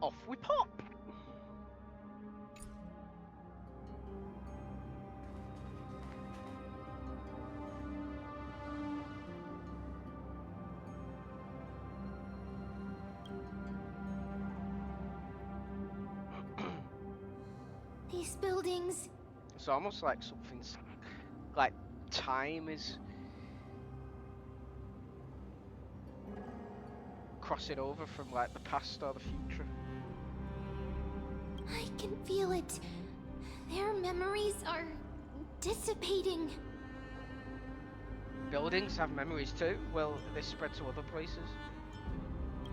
off we pop. These buildings... It's almost like something's... like time is... crossing over from like the past or the future. I can feel it. Their memories are dissipating. Buildings have memories too. Will this spread to other places?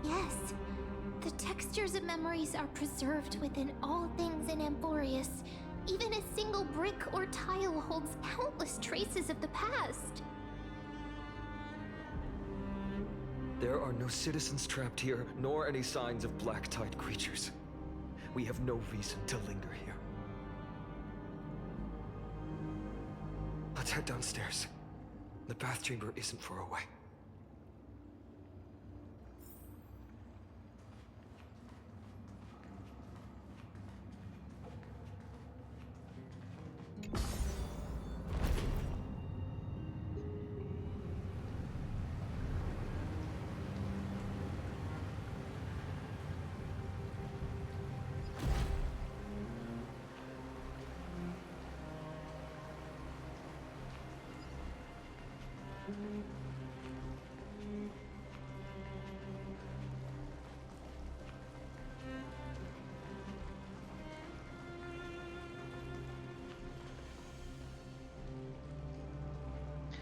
Yes. The textures of memories are preserved within all things in Amphoreus. Even a single brick or tile holds countless traces of the past. There are no citizens trapped here, nor any signs of black tide creatures. We have no reason to linger here. Let's head downstairs. The bath chamber isn't far away.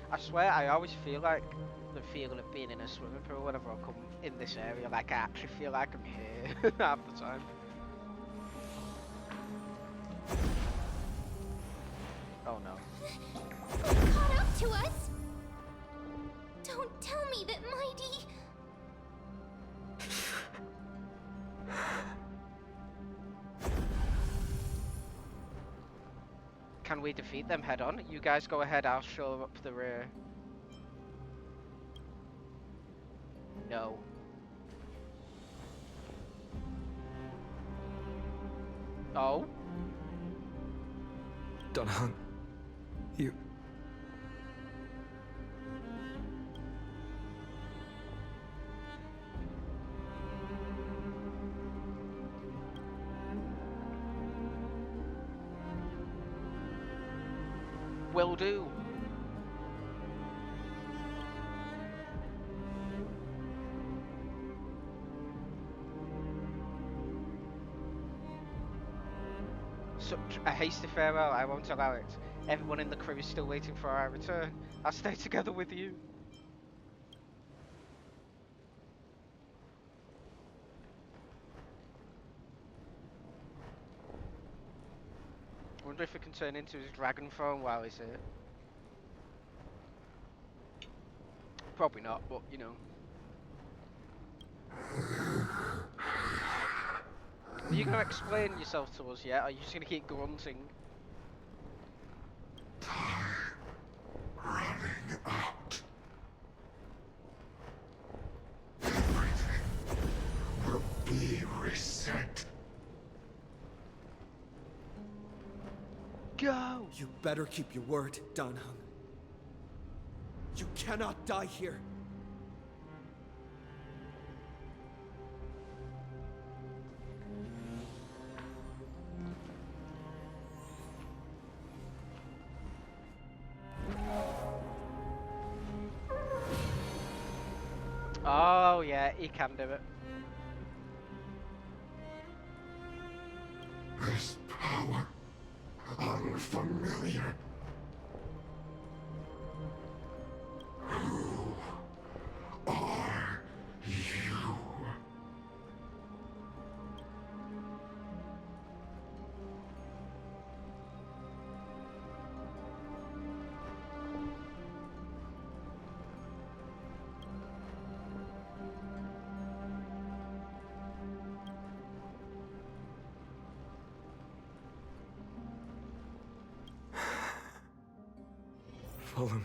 I swear, I always feel like the feeling of being in a swimming pool whenever I come in this area. Like, I actually feel like I'm here half the time. Oh no. They caught up to us! Don't tell me that Mighty... Can we defeat them head on? You guys go ahead, I'll show up the rear. No. Oh? Dunhung, you... Will do. Such a hasty farewell, I won't allow it. Everyone in the crew is still waiting for our return. I'll stay together with you. I wonder if it can turn into his dragon form while he's here. Probably not, but you know. Are you gonna explain yourself to us yet? Or are you just gonna keep grunting? Running out. Everything will be reset. Go! You better keep your word, Danhung. You cannot die here. Oh yeah, he can do it. This power, unfamiliar. Who are you? Follow me.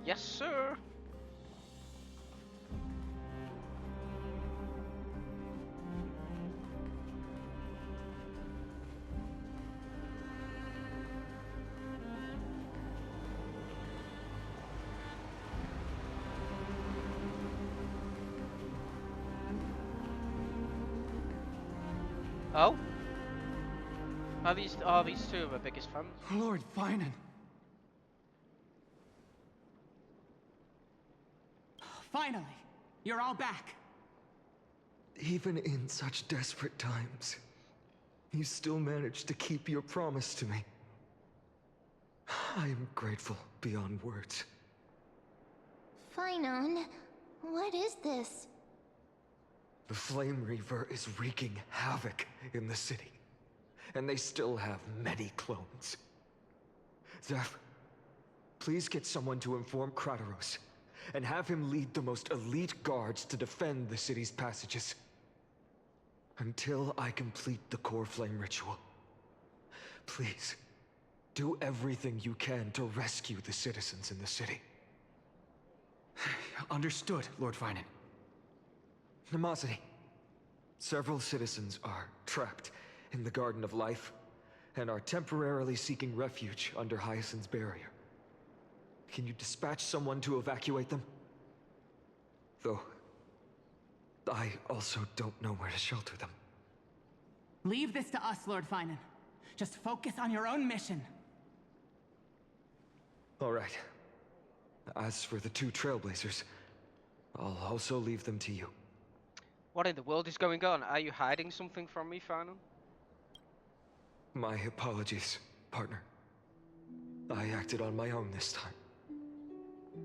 Yes, sir. Oh? Are these two of our biggest fans? Lord Finan. Finally, you're all back. Even in such desperate times, you still managed to keep your promise to me. I am grateful beyond words. Finon, what is this? The Flame Reaver is wreaking havoc in the city, and they still have many clones. Zeph, please get someone to inform Kratos, and have him lead the most elite guards to defend the city's passages. Until I complete the core flame ritual. Please, do everything you can to rescue the citizens in the city. Understood, Lord Finan. Nemosity, several citizens are trapped in the Garden of Life, and are temporarily seeking refuge under Hyacinth's barrier. Can you dispatch someone to evacuate them? Though, I also don't know where to shelter them. Leave this to us, Lord Finan. Just focus on your own mission. All right. As for the two Trailblazers, I'll also leave them to you. What in the world is going on? Are you hiding something from me, Finan? My apologies, partner. I acted on my own this time.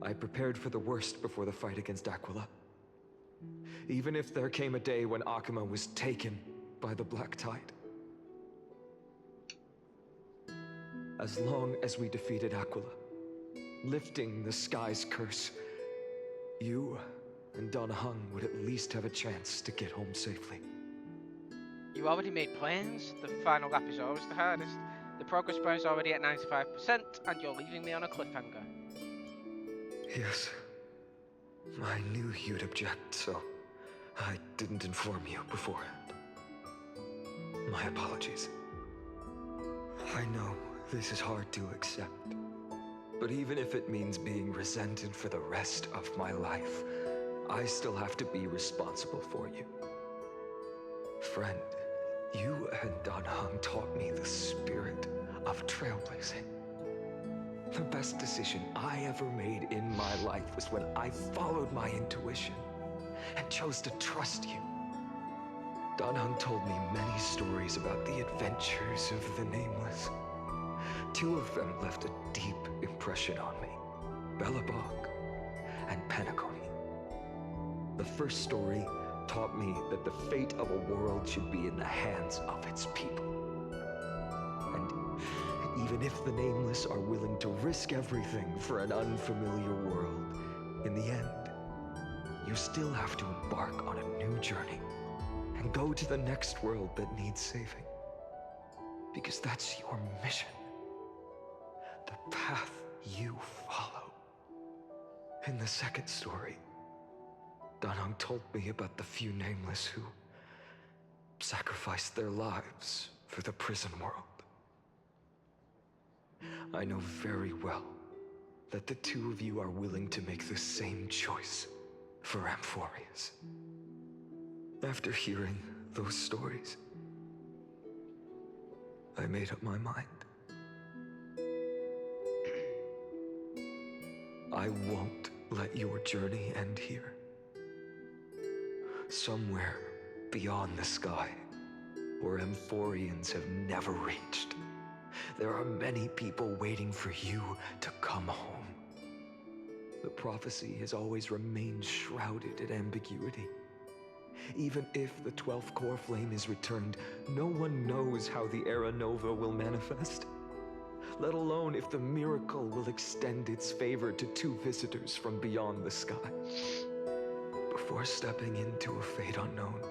I prepared for the worst before the fight against Aquila. Even if there came a day when Akuma was taken by the Black Tide. As long as we defeated Aquila, lifting the sky's curse, you and Dan Heng would at least have a chance to get home safely. You already made plans? The final lap is always the hardest. The progress bar is already at 95%, and you're leaving me on a cliffhanger. Yes. I knew you'd object, so I didn't inform you beforehand. My apologies. I know this is hard to accept, but even if it means being resented for the rest of my life, I still have to be responsible for you. Friend, you and Dan Heng taught me the spirit of trailblazing. The best decision I ever made in my life was when I followed my intuition and chose to trust you. Dan Heng told me many stories about the adventures of the Nameless. Two of them left a deep impression on me, Belobog and Penacony. The first story taught me that the fate of a world should be in the hands of its people. And even if the Nameless are willing to risk everything for an unfamiliar world, in the end, you still have to embark on a new journey and go to the next world that needs saving. Because that's your mission. The path you follow. In the second story, Dan Heng told me about the few Nameless who sacrificed their lives for the prison world. I know very well that the two of you are willing to make the same choice for Amphoreus. After hearing those stories, I made up my mind. I won't let your journey end here. Somewhere beyond the sky, where Amphoreans have never reached, there are many people waiting for you to come home. The prophecy has always remained shrouded in ambiguity. Even if the 12th core flame is returned, no one knows how the Era Nova will manifest, let alone if the miracle will extend its favor to two visitors from beyond the sky. Before stepping into a fate unknown,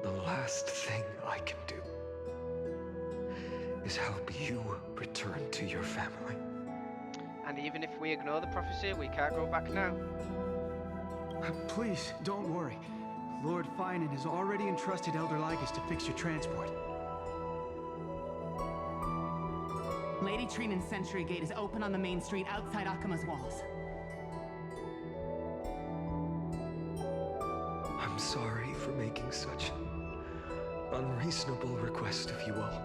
the last thing I can do is help you return to your family. And even if we ignore the prophecy, we can't go back now. Please, don't worry. Lord Finan has already entrusted Elder Lygus to fix your transport. Lady Trinan's Sentry Gate is open on the main street outside Akuma's walls. I'm sorry for making such unreasonable request, if you will.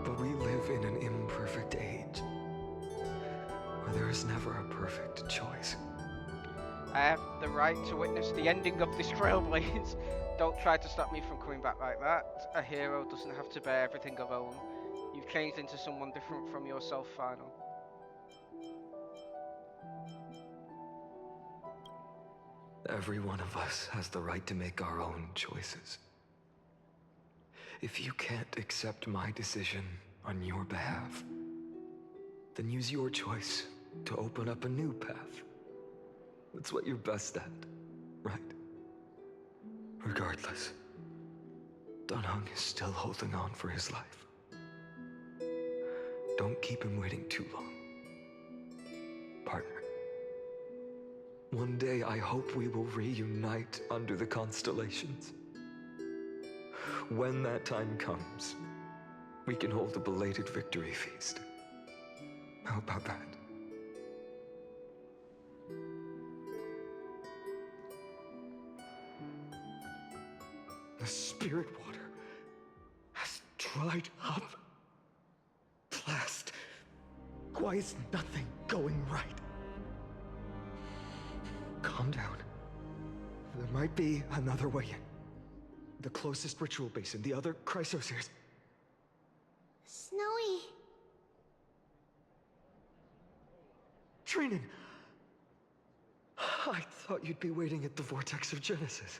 But we live in an imperfect age, where there is never a perfect choice. I have the right to witness the ending of this trailblaze. Don't try to stop me from coming back like that. A hero doesn't have to bear everything alone. You've changed into someone different from yourself, Final. Every one of us has the right to make our own choices. If you can't accept my decision on your behalf, then use your choice to open up a new path. That's what you're best at, right? Regardless, Dunhung is still holding on for his life. Don't keep him waiting too long, partner. One day I hope we will reunite under the constellations. When that time comes, we can hold a belated victory feast. How about that? The spirit water has dried up. Blast. Why is nothing going right? Calm down. There might be another way in. The closest ritual basin, the other chrysospheres. Snowy. Trinan! I thought you'd be waiting at the Vortex of Genesis.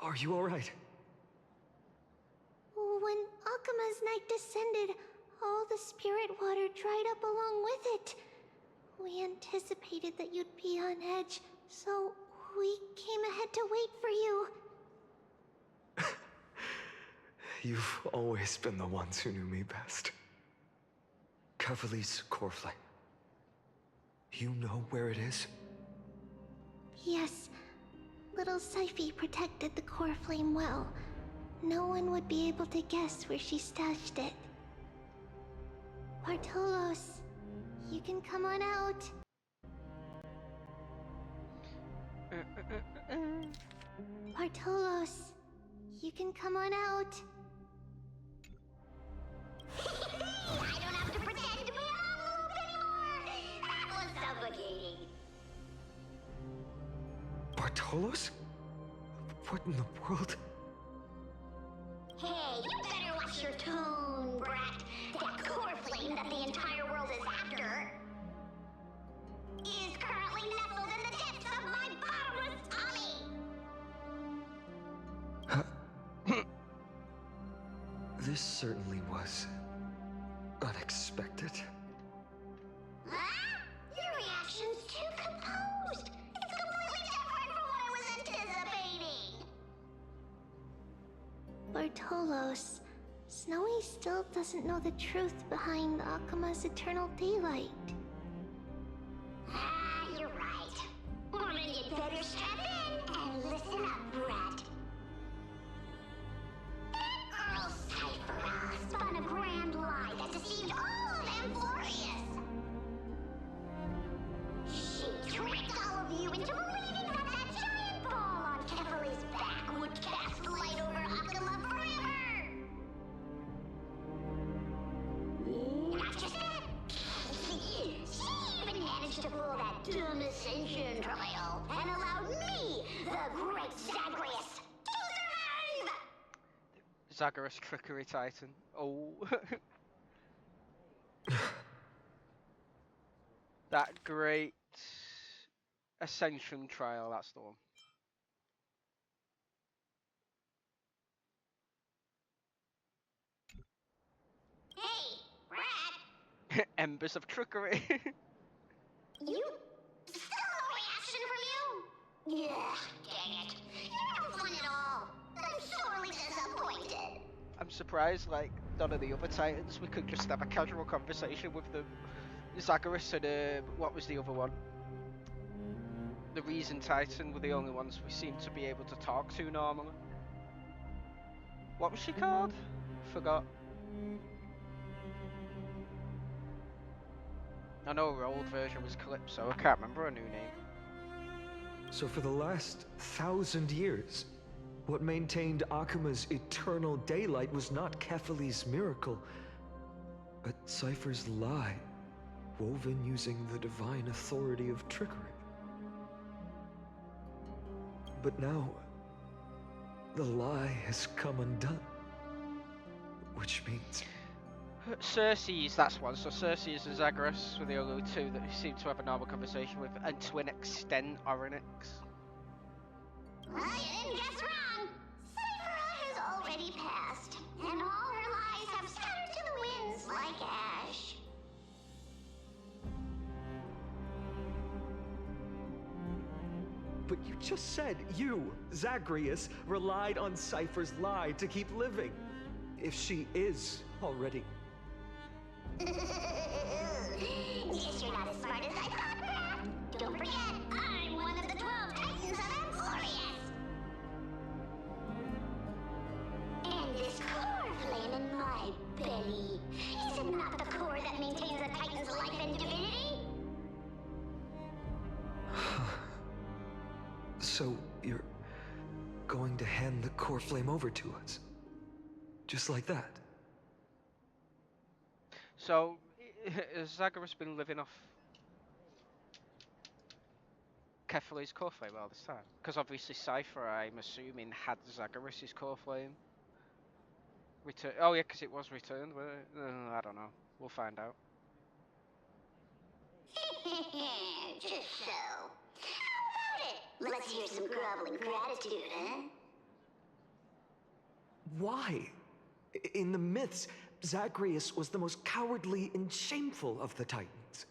Are you alright? When Akuma's night descended, all the spirit water dried up along with it. We anticipated that you'd be on edge, so we came ahead to wait for you. You've always been the ones who knew me best. Cavali's core flame. You know where it is? Yes. Little Syphi protected the core flame well. No one would be able to guess where she stashed it. Bartolos, you can come on out. Bartolos, you can come on out. I don't have to pretend to be an envelope anymore! That was suffocating. Bartolos? What in the world? Hey, you better watch your tone, brat. That core flame that the entire world is after is currently nestled in the depths of my bottomless tummy. This certainly was unexpected. Huh? Your reaction's too composed. It's completely different from what I was anticipating. Bartolos, Snowy still doesn't know the truth behind Akuma's eternal daylight. Ah, you're right. Well, then you'd better strap in and listen up, brat. That girl Cypher spun a grand lie that deceived all of Amphoreus. She tricked all of you into believing that that giant ball on Kefali's back would cast light over Akuma forever. Not just that. She even managed to pull that dumb ascension trial and allowed me, the great Zagreus, to survive! Zagreus Trickery Titan. Oh. That great Ascension trial, that's the one. Hey, rat! Embers of Trickery. You... Still no reaction from you? Yeah, dang it. You're no fun at all. I'm sorely disappointed. I'm surprised, like, none of the other Titans, we could just have a casual conversation with them. Zagreus and, what was the other one? The Reason Titan were the only ones we seem to be able to talk to normally. What was she called? Forgot. I know her old version was Calypso, I can't remember her new name. So for the last 1,000 years, What maintained Akuma's eternal daylight was not Kefali's miracle, but Cypher's lie, woven using the divine authority of trickery. But now, the lie has come undone. Which means... Cersei's, that's one. So Cersei's and Zagreus were the only two that seem to have a normal conversation with, and to an extent, Orynyx. Well, you didn't guess wrong. Cypher has already passed, and all her lies have scattered to the winds like ash. But you just said you, Zagreus, relied on Cypher's lie to keep living. If she is already... Guess you're not as smart as I thought, Brad. Don't forget, I'm one of the 12 Titans of Amphoreus. And this core flame in my belly, is it not the core that maintains a Titan's life and divinity? So, you're going to hand the core flame over to us? Just like that? So, has Zagreus been living off Kefali's core flame all this time? Because obviously Cypher, I'm assuming, had Zagreus' core flame. Oh yeah, because it was returned. I don't know. We'll find out. Just so. How about it? Let's hear some groveling gratitude, huh? Why? In the myths, Zagreus was the most cowardly and shameful of the Titans.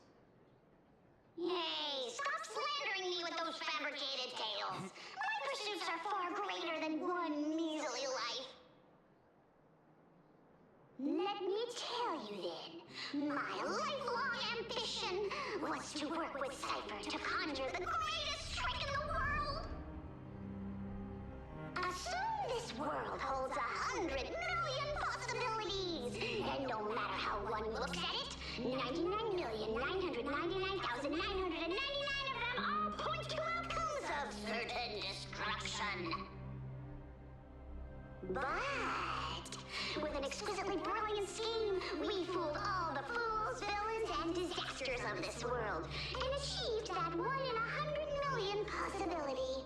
Hey, stop slandering me with those fabricated tales. My pursuits are far greater than one measly life. Let me tell you then, my lifelong ambition was to work with Cypher to conjure the greatest trick in the world. Assume this world holds 100 million possibilities, and no matter how one looks at it, 99,999,999 of them all point to outcomes of certain destruction. But with an exquisitely brilliant scheme, we fooled all the fools, villains, and disasters of this world, and achieved that 1 in 100 million possibility.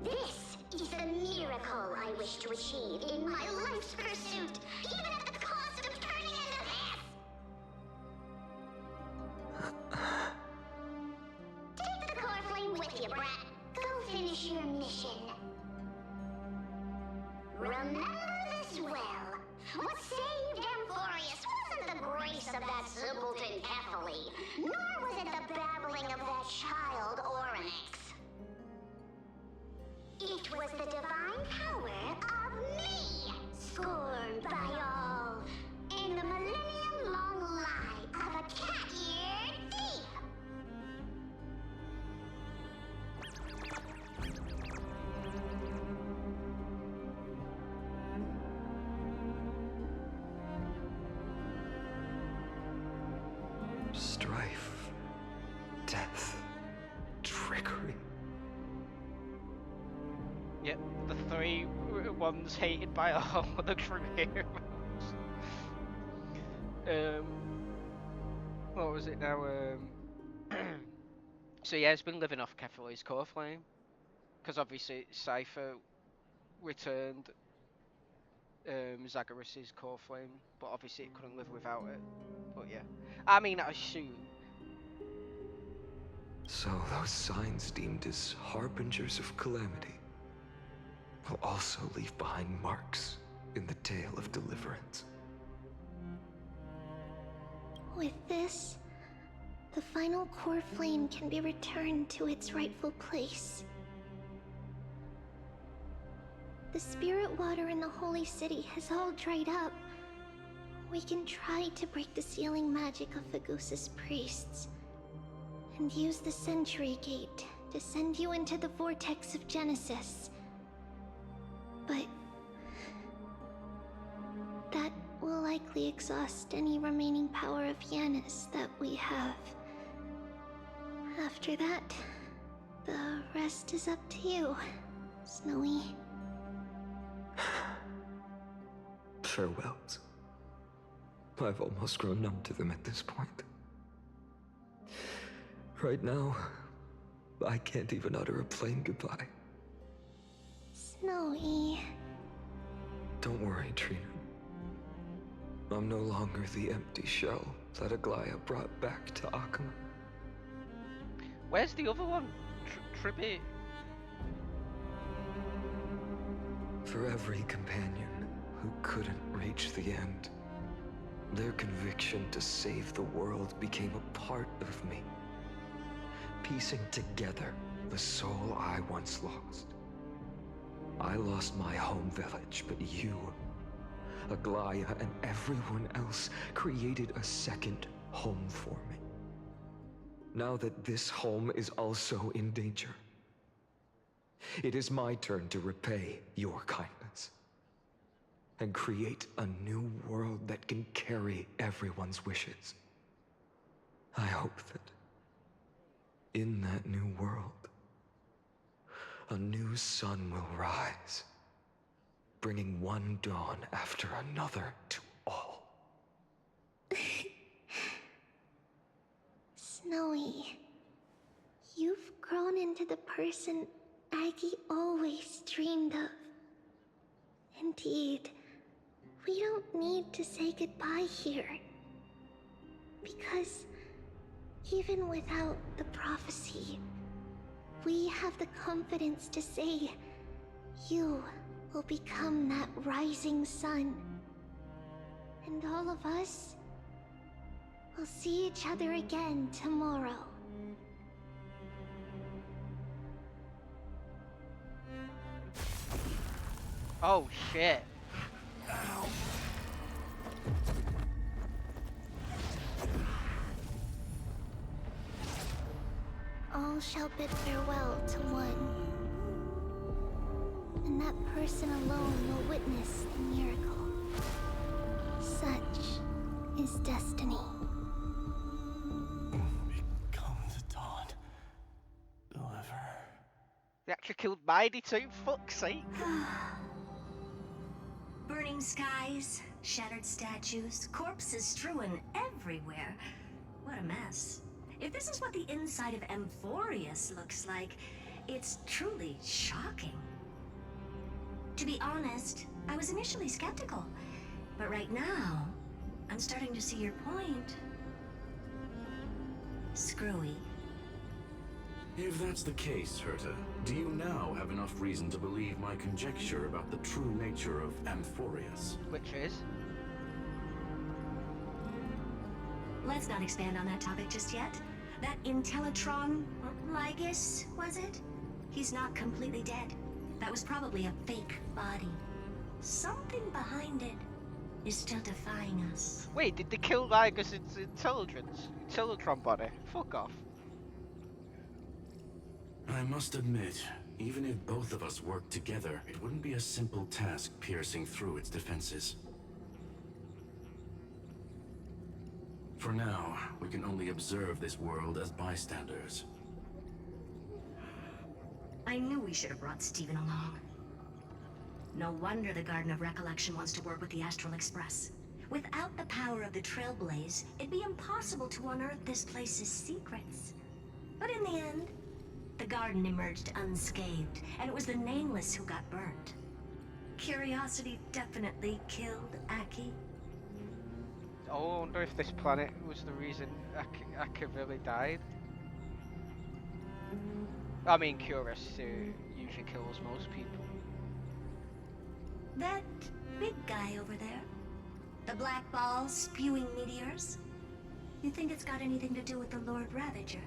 This is the miracle I wish to achieve in my life's pursuit, even at the cost of turning into this! Take the core flame with you, brat. Go finish your mission. Remember this well. What saved Amphoreus wasn't the grace of that simpleton Kefali, nor was it the babbling of that child Orynyx. It was the divine power of me, scorned by all, and the millennium-long lie of a cat-eared thief. Strife, death, trickery. Yep, the three ones hated by all the true heroes. What was it now? So yeah, it's been living off Kefali's core flame, because obviously Cypher returned Zagreus' core flame, but obviously it couldn't live without it. But yeah, I mean, I assume. So those signs deemed as harbingers of calamity will also leave behind marks in the tale of deliverance. With this, the final core flame can be returned to its rightful place. The spirit water in the holy city has all dried up. We can try to break the sealing magic of Fagusis priests and use the Century Gate to send you into the vortex of Genesis. But that will likely exhaust any remaining power of Yanis that we have. After that, the rest is up to you, Snowy. Farewells. I've almost grown numb to them at this point. Right now, I can't even utter a plain goodbye. Snowy. Don't worry, Trina. I'm no longer the empty shell that Aglaya brought back to Akama. Where's the other one? Tribute. For every companion who couldn't reach the end, their conviction to save the world became a part of me, piecing together the soul I once lost. I lost my home village, but you, Aglaya, and everyone else created a second home for me. Now that this home is also in danger, it is my turn to repay your kindness and create a new world that can carry everyone's wishes. I hope that in that new world, a new sun will rise, bringing one dawn after another to all. Snowy, you've grown into the person Aggie always dreamed of. Indeed, we don't need to say goodbye here. Because even without the prophecy, we have the confidence to say you will become that rising sun. And all of us will see each other again tomorrow. Oh shit. All shall bid farewell to one. And that person alone will witness the miracle. Such is destiny. Become the dawn. Whoever. They actually killed Mighty too, fuck's sake. Burning skies, shattered statues, corpses strewn everywhere. What a mess. If this is what the inside of Amphoreus looks like, it's truly shocking. To be honest, I was initially skeptical, but right now, I'm starting to see your point. Screwy. If that's the case, Herta, do you now have enough reason to believe my conjecture about the true nature of Amphoreus? Which is? Let's not expand on that topic just yet. That Intellitron, Lygus, was it? He's not completely dead. That was probably a fake body. Something behind it is still defying us. Wait, did they kill Lygus' Intellitron body? Fuck off. I must admit, even if both of us worked together, it wouldn't be a simple task piercing through its defenses. For now, we can only observe this world as bystanders. I knew we should have brought Steven along. No wonder the Garden of Recollection wants to work with the Astral Express. Without the power of the Trailblaze, it'd be impossible to unearth this place's secrets. But in the end, the garden emerged unscathed, and it was the Nameless who got burnt. Curiosity definitely killed Aki. I wonder if this planet was the reason Akka really died. I mean, Curious usually kills most people. That big guy over there, the black ball spewing meteors, you think it's got anything to do with the Lord Ravager?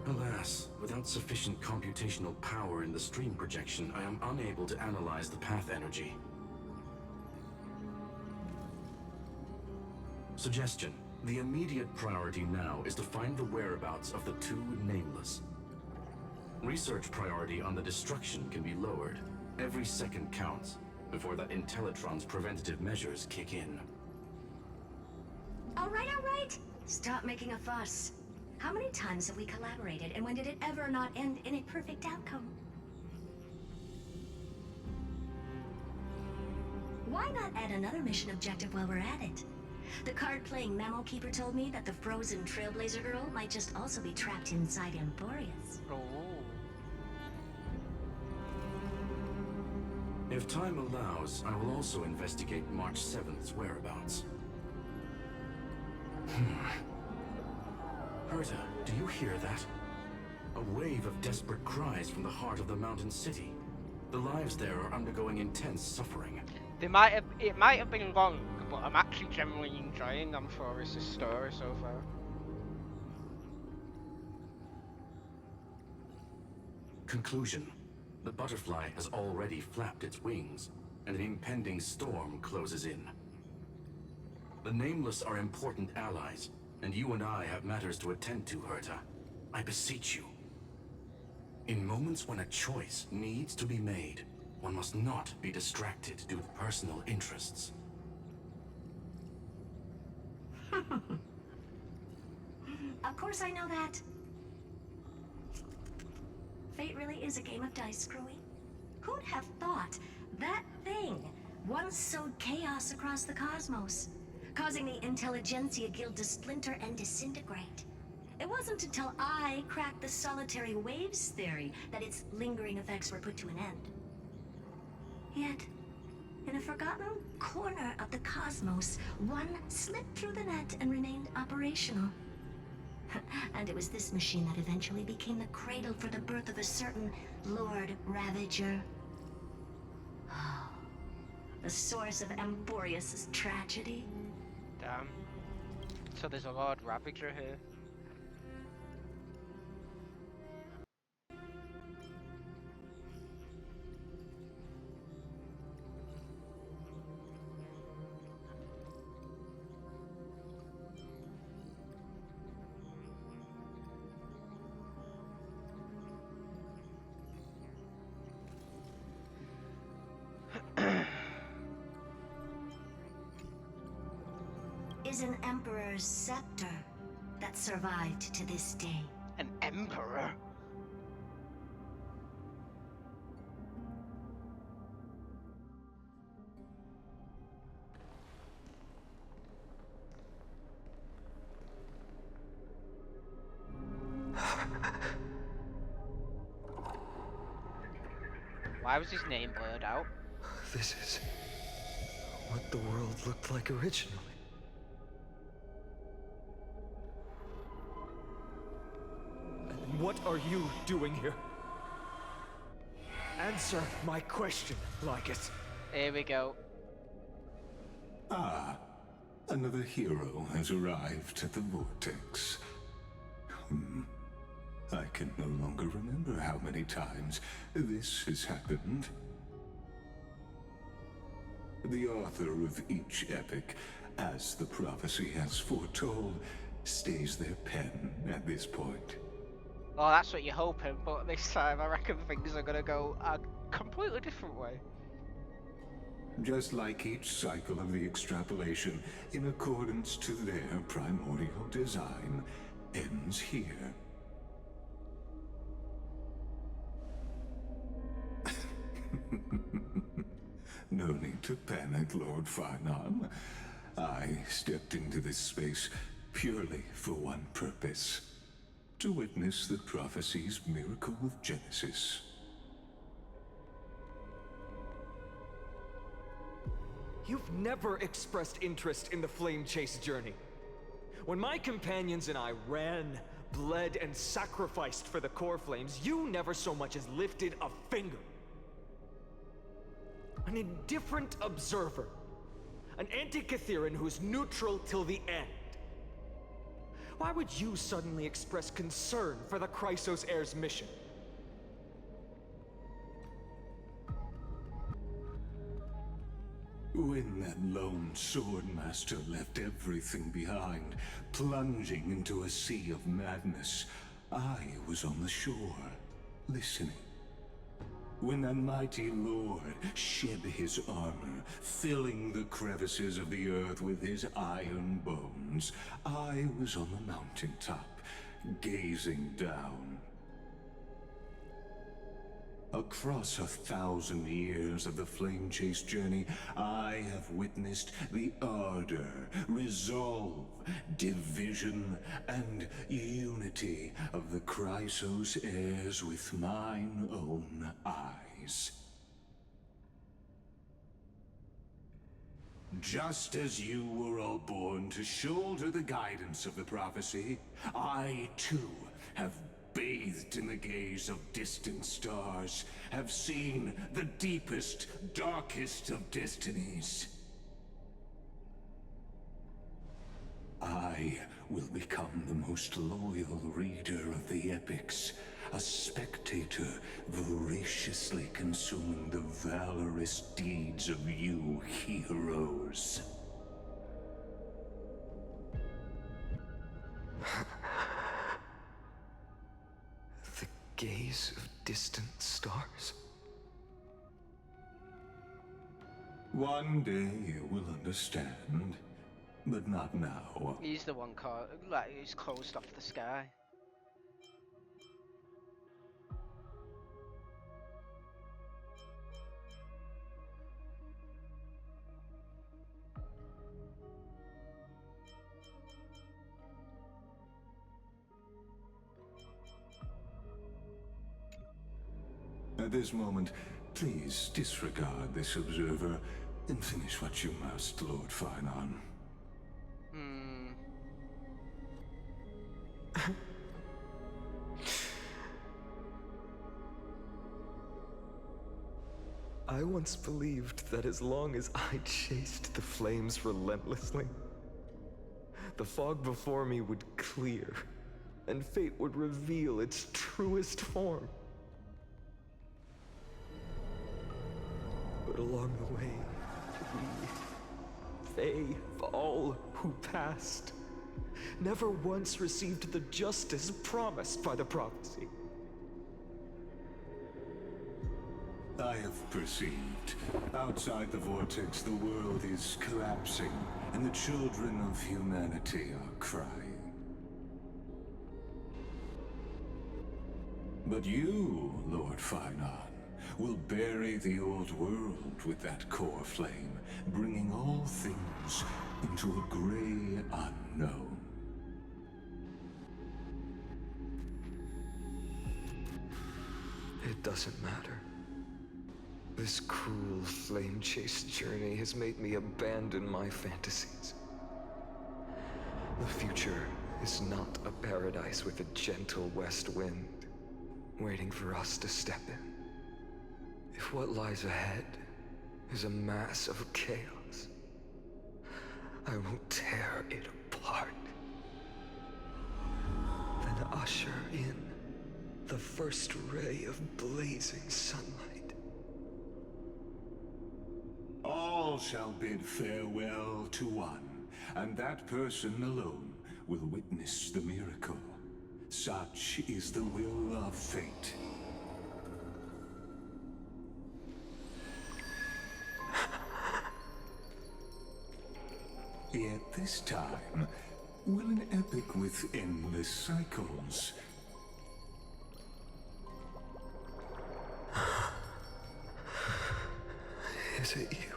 Alas, without sufficient computational power in the stream projection, I am unable to analyze the path energy. Suggestion. The immediate priority now is to find the whereabouts of the two Nameless. Research priority on the destruction can be lowered. Every second counts, before that Intellitron's preventative measures kick in. All right, all right. Stop making a fuss. How many times have we collaborated, and when did it ever not end in a perfect outcome? Why not add another mission objective while we're at it? The card-playing memo keeper told me that the frozen Trailblazer girl might just also be trapped inside Amphoreus. Oh. If time allows, I will also investigate March 7th's whereabouts. Herta, do you hear that? A wave of desperate cries from the heart of the mountain city. The lives there are undergoing intense suffering. It might have been long, but I'm actually genuinely enjoying Amphoreus' story so far. Conclusion. The butterfly has already flapped its wings, and an impending storm closes in. The Nameless are important allies, and you and I have matters to attend to, Herta. I beseech you. In moments when a choice needs to be made, one must not be distracted due to personal interests. Of course I know that. Fate really is a game of dice, Screwy. Who'd have thought that thing once sowed chaos across the cosmos, causing the Intelligentsia Guild to splinter and disintegrate? It wasn't until I cracked the solitary waves theory that its lingering effects were put to an end. Yet, in a forgotten corner of the cosmos, one slipped through the net and remained operational. And it was this machine that eventually became the cradle for the birth of a certain Lord Ravager. The source of Amphoreus' tragedy. Damn. So there's a Lord Ravager here. Is an emperor's scepter that survived to this day. An emperor? Why was his name blurred out? This is what the world looked like originally. And what are you doing here? Answer my question, Lycus. Here we go. Ah, another hero has arrived at the Vortex. I can no longer remember how many times this has happened. The author of each epic, as the prophecy has foretold, stays their pen at this point. Well, that's what you're hoping, but this time I reckon things are gonna go a completely different way. Just like each cycle of the extrapolation, in accordance to their primordial design, ends here. No need to panic, Lord Farnon. I stepped into this space purely for one purpose. To witness the prophecy's miracle of Genesis. You've never expressed interest in the Flame Chase journey. When my companions and I ran, bled, and sacrificed for the core flames, you never so much as lifted a finger. An indifferent observer. An anti-Catheran who's neutral till the end. Why would you suddenly express concern for the Chrysos Heir's mission? When that lone swordmaster left everything behind, plunging into a sea of madness, I was on the shore, listening. When that mighty lord shed his armor, filling the crevices of the earth with his iron bones, I was on the mountaintop, gazing down. Across 1,000 years of the flame chase journey, I have witnessed the ardor, resolve, division, and unity of the Chrysos heirs with mine own eyes. Just as you were all born to shoulder the guidance of the prophecy, I too have bathed in the gaze of distant stars, have seen the deepest, darkest of destinies. I will become the most loyal reader of the epics, a spectator voraciously consuming the valorous deeds of you heroes. The gaze of distant stars? One day you will understand, but not now. He's the one who's closed off the sky. At this moment, please disregard this observer and finish what you must, Lord Finon. I once believed that as long as I chased the flames relentlessly, the fog before me would clear, and fate would reveal its truest form. But along the way, they, all who passed, never once received the justice promised by the prophecy. I have perceived. Outside the vortex, the world is collapsing, and the children of humanity are crying. But you, Lord Finon, will bury the old world with that core flame, bringing all things into a gray unknown. It doesn't matter. This cruel flame chase journey has made me abandon my fantasies. The future is not a paradise with a gentle west wind, waiting for us to step in. If what lies ahead is a mass of chaos, I will tear it apart. Then usher in the first ray of blazing sunlight. All shall bid farewell to one, and that person alone will witness the miracle. Such is the will of fate. Yet this time, will an epic with endless cycles? Is it you?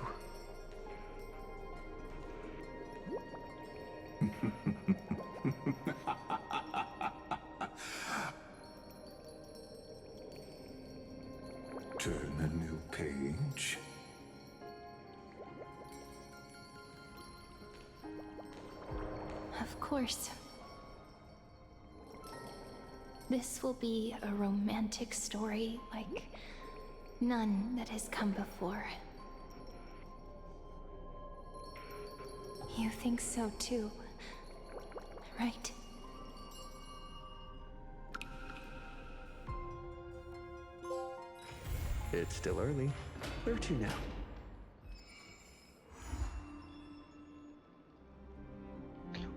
Turn a new page. Of course. This will be a romantic story like none that has come before. You think so too, right? It's still early. Where to now?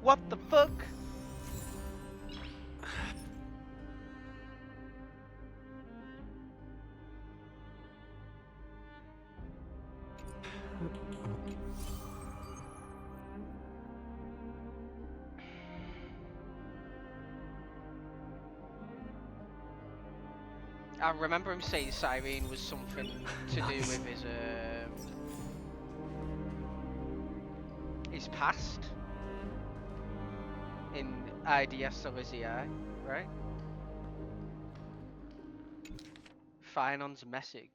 What the fuck? I remember him saying Cyrene was something to do with his past in IDS Elysiae, right? Finon's message.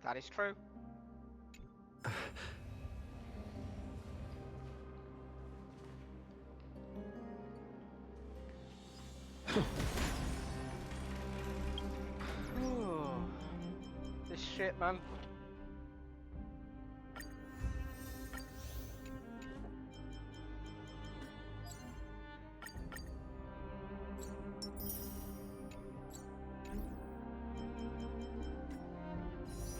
That is true. Oh, this shit, man.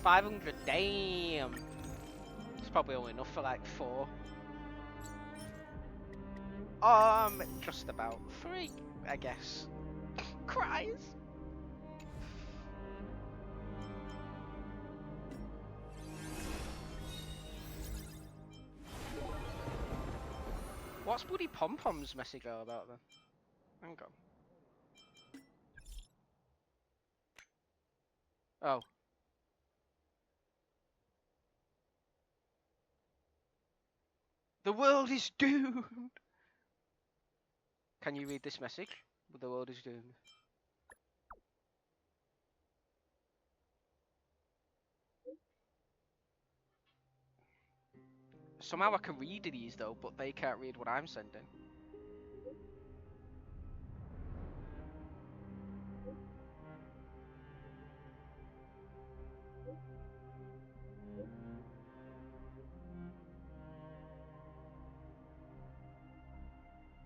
$500, damn. It's probably only enough for like 4. Just about 3, I guess. Cries. What's Bloody Pom Pom's message all about then? Hang on. Oh. The world is doomed! Can you read this message? The world is doomed. Somehow I can read these though, but they can't read what I'm sending.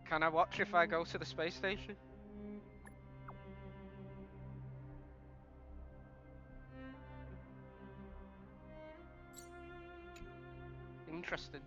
Can I watch if I go to the space station? Interesting.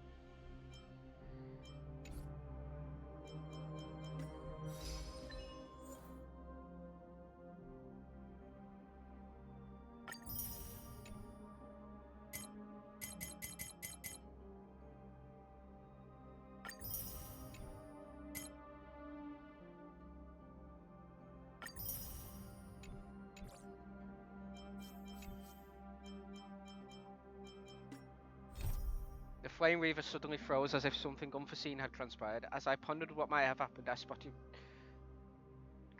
The Flame Reaver suddenly froze as if something unforeseen had transpired. As I pondered what might have happened, I spotted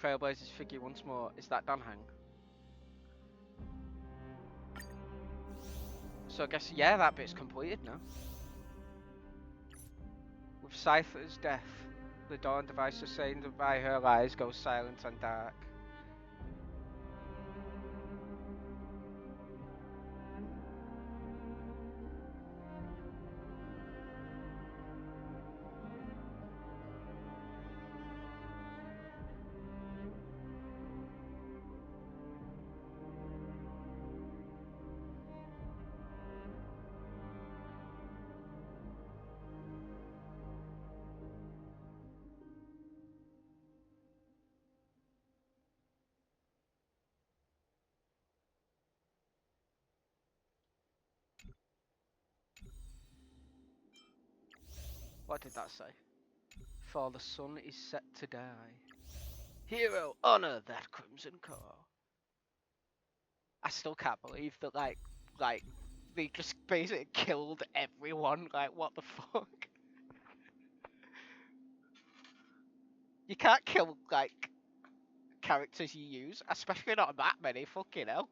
Trailblazer's figure once more. Is that Danhang? So I guess, yeah, that bit's completed now. With Cypher's death, the Dawn device sustained by her lies goes silent and dark. What did that say? For the sun is set to die. Hero, honor that crimson core. I still can't believe that, like, they just basically killed everyone. Like, what the fuck? You can't kill, like, characters you use, especially not that many, fucking hell.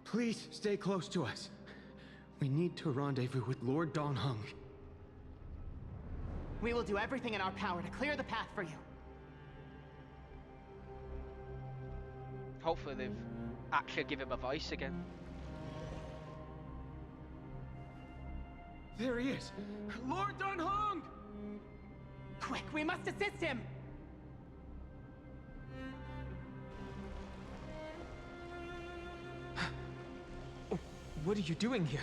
Please stay close to us. We need to rendezvous with Lord Dong Hung. We will do everything in our power to clear the path for you. Hopefully they've actually given him a voice again. There he is! Lord Dong Hung! Quick, we must assist him! What are you doing here?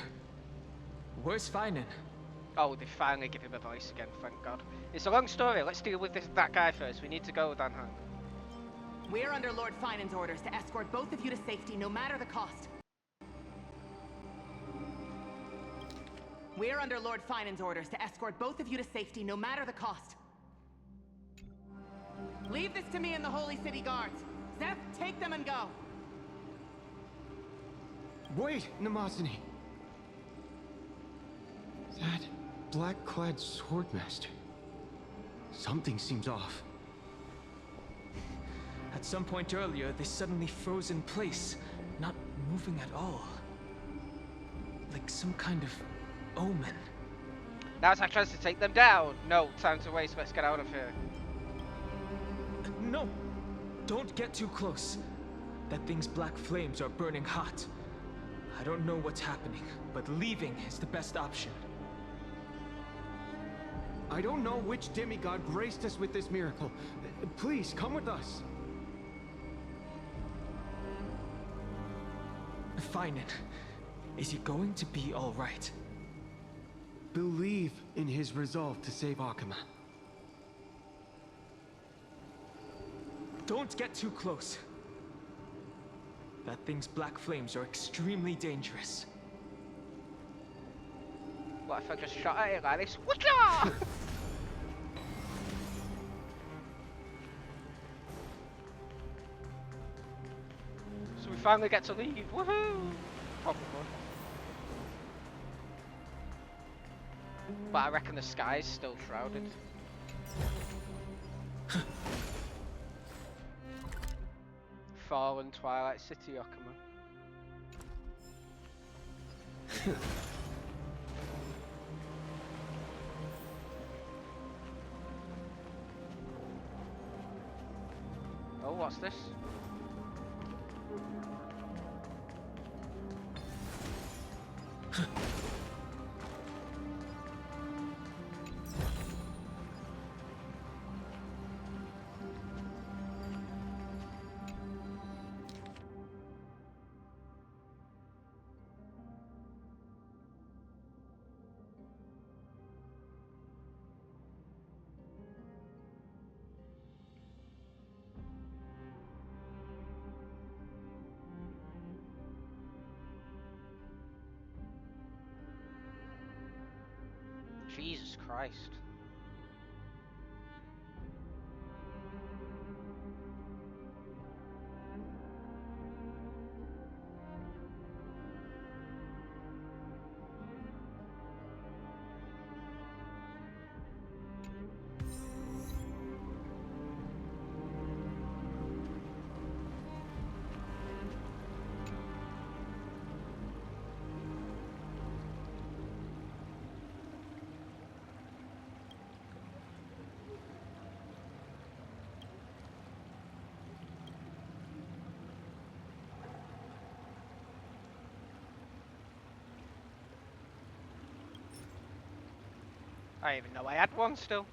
Where's Feinen? Oh, they finally give him a voice again, thank God. It's a long story, let's deal with that guy first. We need to go with Dan Hang. We're under Lord Feinen's orders to escort both of you to safety, no matter the cost. We're under Lord Feinen's orders to escort both of you to safety, no matter the cost. Leave this to me and the Holy City Guards. Zeph, take them and go. Wait, Namazani. That black-clad swordmaster. Something seems off. At some point earlier, they suddenly froze in place, not moving at all. Like some kind of omen. Now's our chance to take them down. No, time to waste, let's get out of here. No! Don't get too close. That thing's black flames are burning hot. I don't know what's happening, but leaving is the best option. I don't know which demigod graced us with this miracle. Please, come with us. Feinen, is he going to be all right? Believe in his resolve to save Akuma. Don't get too close. That thing's black flames are extremely dangerous. What if I just shot at it like this? Whatcha! So we finally get to leave. Woohoo! Probably. But I reckon the sky's still shrouded. Fallen Twilight City, Akuma. Oh, what's this? Jesus Christ. I didn't even know I had one still.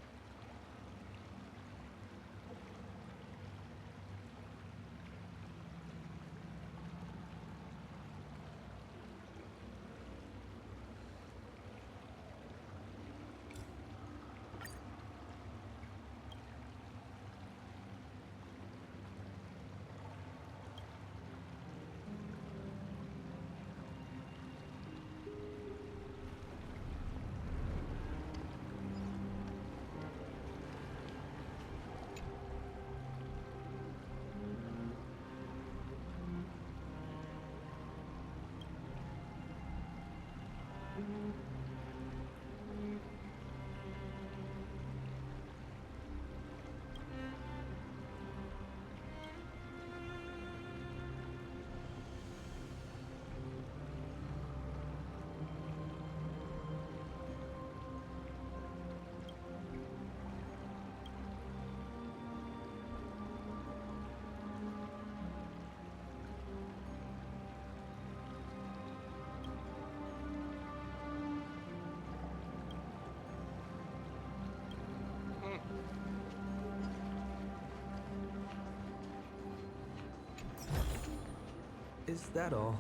Is that all?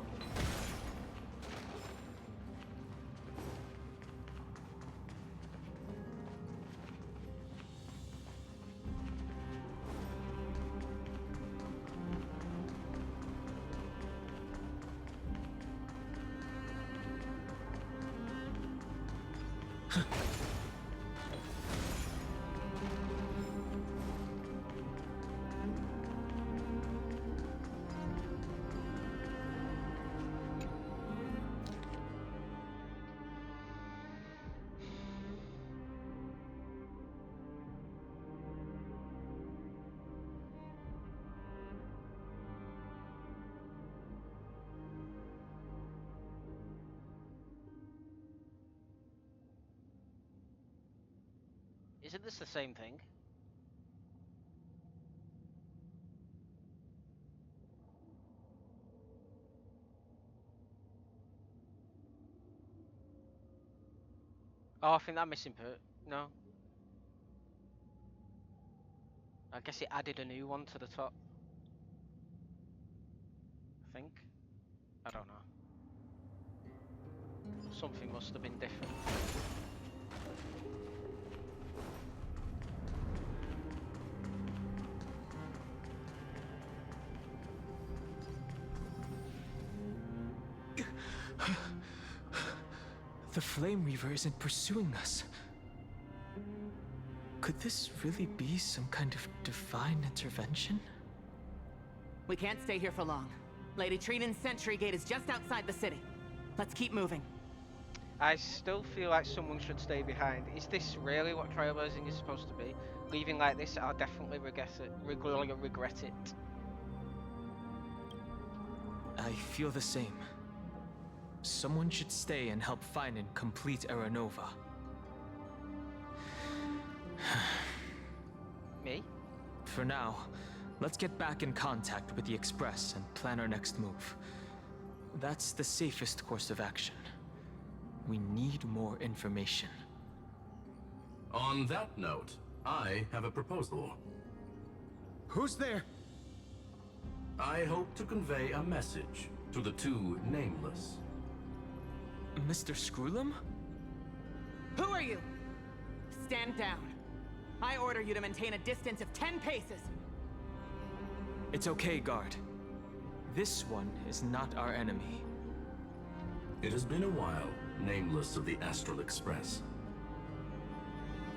Isn't this the same thing? Oh, I think that missing part. No. I guess it added a new one to the top. I think. I don't know. Something must have been different. The Flame Reaver isn't pursuing us. Could this really be some kind of divine intervention? We can't stay here for long. Lady Trinan's Sentry Gate is just outside the city. Let's keep moving. I still feel like someone should stay behind. Is this really what trailblazing is supposed to be? Leaving like this, I'll definitely regret it. Regret it. I feel the same. Someone should stay and help find and complete Aranova. Me? For now, let's get back in contact with the Express and plan our next move. That's the safest course of action. We need more information. On that note, I have a proposal. Who's there? I hope to convey a message to the two nameless. Mr. Screwlum? Who are you? Stand down. I order you to maintain a distance of 10 paces. It's okay, guard. This one is not our enemy. It has been a while, nameless of the Astral Express.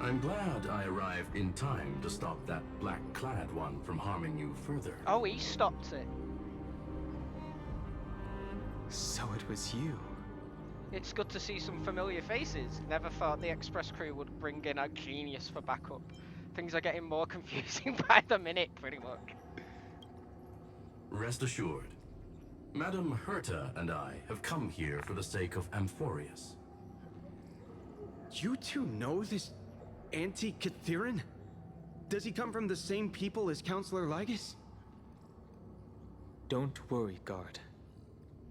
I'm glad I arrived in time to stop that black-clad one from harming you further. Oh, he stopped it. So it was you. It's good to see some familiar faces. Never thought the Express crew would bring in a genius for backup. Things are getting more confusing by the minute, pretty much. Rest assured, Madam Herta and I have come here for the sake of Amphoreus. You two know this anti-Catheran? Does he come from the same people as Counselor Lygus? Don't worry, guard.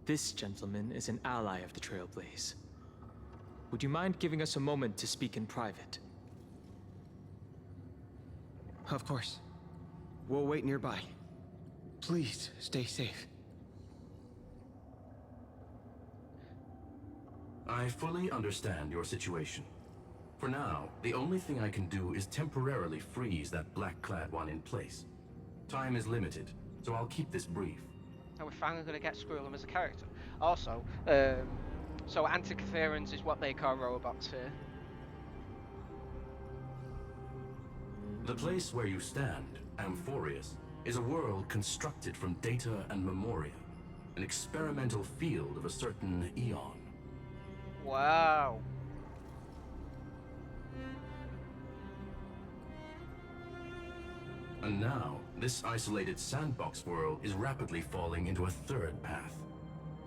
This gentleman is an ally of the Trailblaze. Would you mind giving us a moment to speak in private? Of course. We'll wait nearby. Please, stay safe. I fully understand your situation. For now, the only thing I can do is temporarily freeze that black-clad one in place. Time is limited, so I'll keep this brief. And we're finally going to get Screwlum as a character. Also, so Antikytherans is what they call robots here. The place where you stand, Amphoreus, is a world constructed from data and memoria. An experimental field of a certain eon. Wow. And now, this isolated sandbox world is rapidly falling into a third path.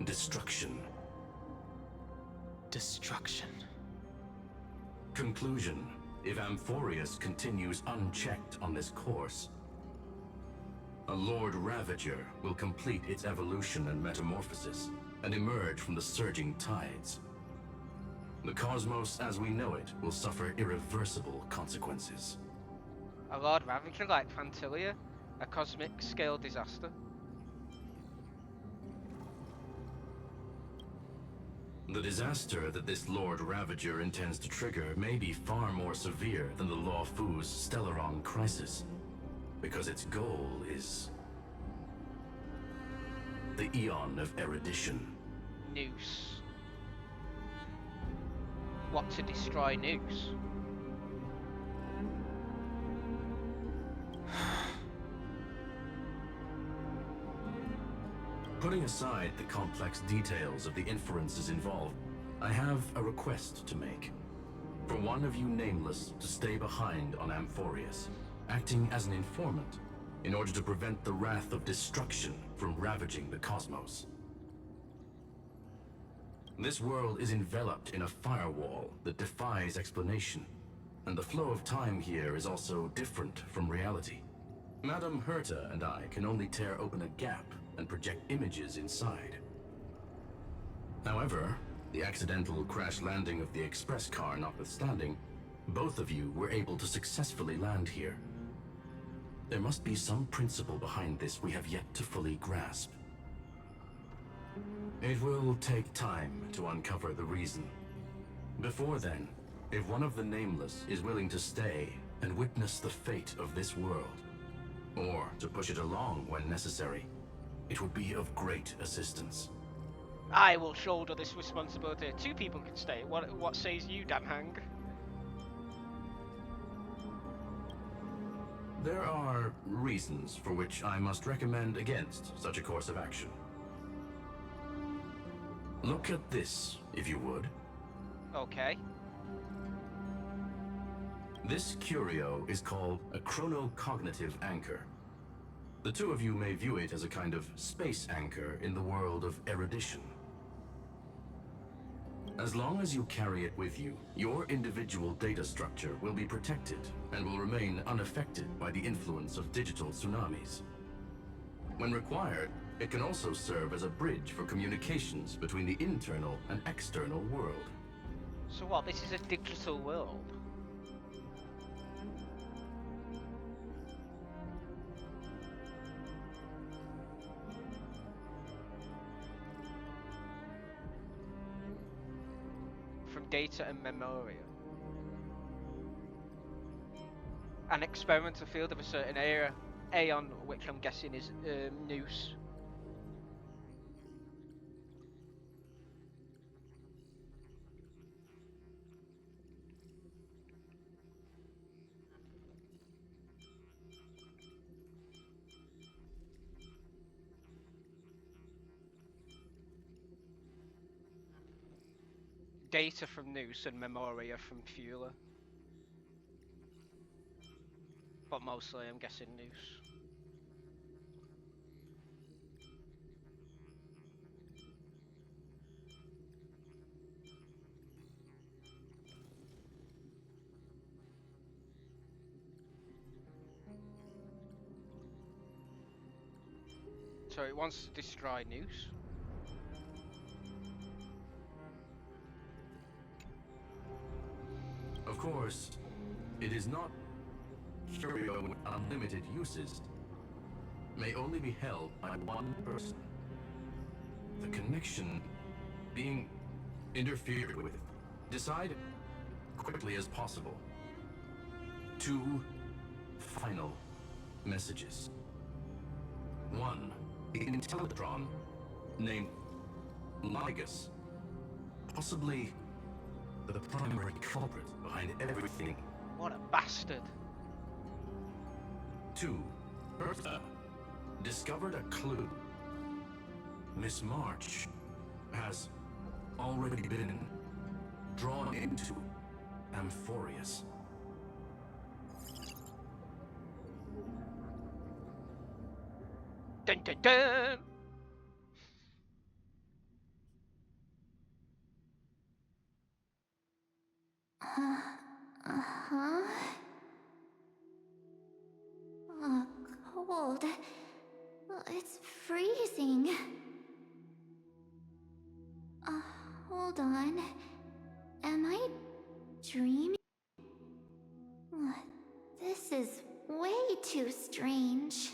Destruction. Destruction. Conclusion. If Amphoreus continues unchecked on this course, a Lord Ravager will complete its evolution and metamorphosis, and emerge from the surging tides. The cosmos as we know it will suffer irreversible consequences. A Lord Ravager like Fantilia? A cosmic scale disaster? The disaster that this Lord Ravager intends to trigger may be far more severe than the Law Fu's Stellaron crisis, because its goal is the Eon of Erudition. Noose. What to destroy Noose? Putting aside the complex details of the inferences involved, I have a request to make. For one of you Nameless to stay behind on Amphoreus, acting as an informant, in order to prevent the wrath of destruction from ravaging the cosmos. This world is enveloped in a firewall that defies explanation, and the flow of time here is also different from reality. Madame Herta and I can only tear open a gap and project images inside. However, the accidental crash landing of the express car notwithstanding, both of you were able to successfully land here. There must be some principle behind this we have yet to fully grasp. It will take time to uncover the reason. Before then, if one of the Nameless is willing to stay and witness the fate of this world, or to push it along when necessary, it would be of great assistance. I will shoulder this responsibility. 2 people can stay. What says you, Danhang? There are reasons for which I must recommend against such a course of action. Look at this, if you would. Okay. This curio is called a chronocognitive anchor. The 2 of you may view it as a kind of space anchor in the world of erudition. As long as you carry it with you, your individual data structure will be protected and will remain unaffected by the influence of digital tsunamis. When required, it can also serve as a bridge for communications between the internal and external world. So what, this is a digital world? From data and memoria. An experimental field of a certain area, Aeon, which I'm guessing is Noose. Data from Noose and memoria from Fueler. But mostly I'm guessing Noose. So it wants to destroy Noose. Of course, it is not curio with unlimited uses. May only be held by one person. The connection being interfered with. Decide quickly as possible. 2 final messages. 1, the Intellatron named Ligus, possibly the primary culprit behind everything. What a bastard. 2, Bertha discovered a clue. Miss March has already been drawn into Amphoreus. Dun dun dun! Uh-huh. Cold. It's freezing. Hold on. Am I dreaming? This is way too strange.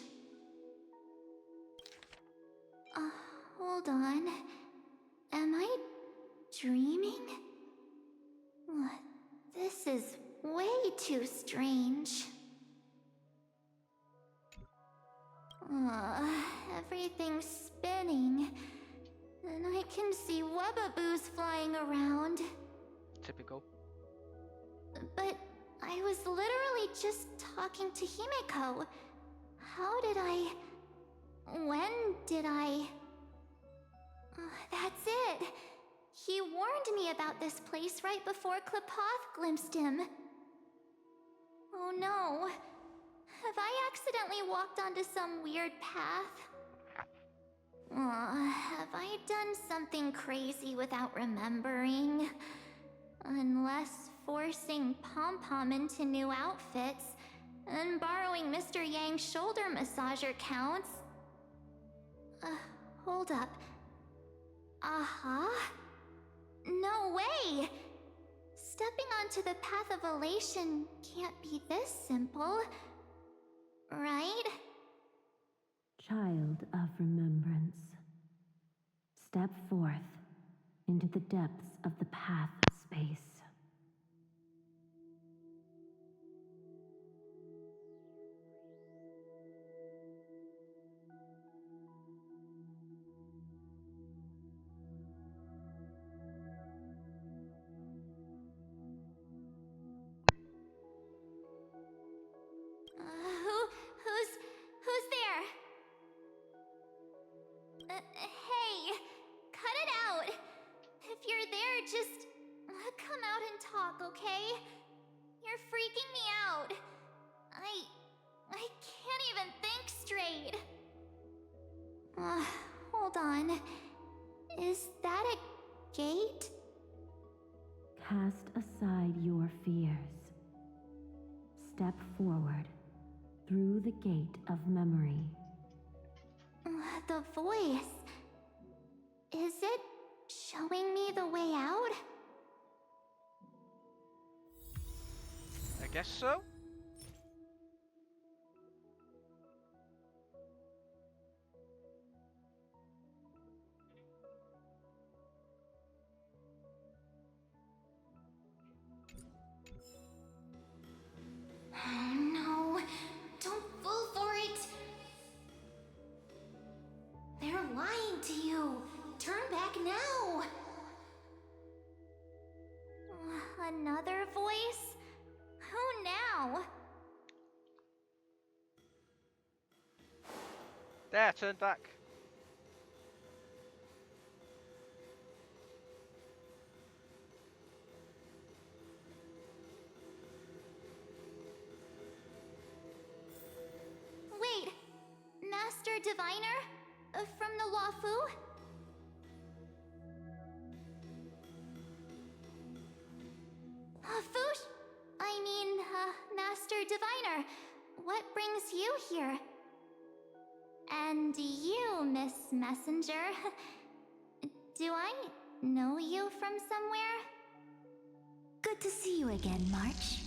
Hold on. Am I dreaming? Everything's spinning. And I can see webaboos flying around. Typical. But I was literally just talking to Himeko. How did I... When did I... That's it. He warned me about this place right before Klepoth glimpsed him. Oh no. Have I accidentally walked onto some weird path? Have I done something crazy without remembering? Unless forcing Pom-Pom into new outfits and borrowing Mr. Yang's shoulder massager counts. Hold up. No way! Stepping onto the path of elation can't be this simple, right? Child of remembrance, step forth into the depths of the path space. Who's there? Hey, cut it out. If you're there, just come out and talk, okay? You're freaking me out. I can't even think straight. Hold on. Is that a gate? Cast aside your fears. Step forward through the gate of memory. The voice. Is it showing me the way out? I guess so. Oh no, don't fall for it. They're lying to you. Turn back now. Another voice? Who now? There, turn back. Wait, Master Diviner? From the Wafu? Fush? Master Diviner, what brings you here? And you, Miss Messenger, do I know you from somewhere? Good to see you again, March.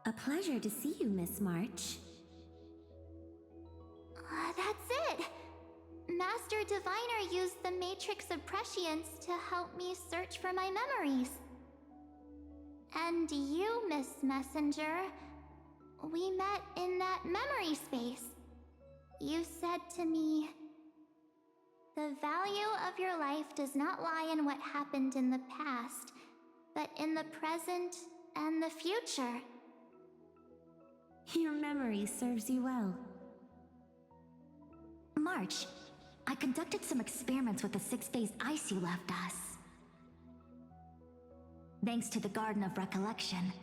A pleasure to see you, Miss March. That's it! Master Diviner used the Matrix of Prescience to help me search for my memories. And you, Miss Messenger, we met in that memory space. You said to me, the value of your life does not lie in what happened in the past, but in the present and the future. Your memory serves you well. March, I conducted some experiments with the 6-phase ice you left us. Thanks to the Garden of Recollection,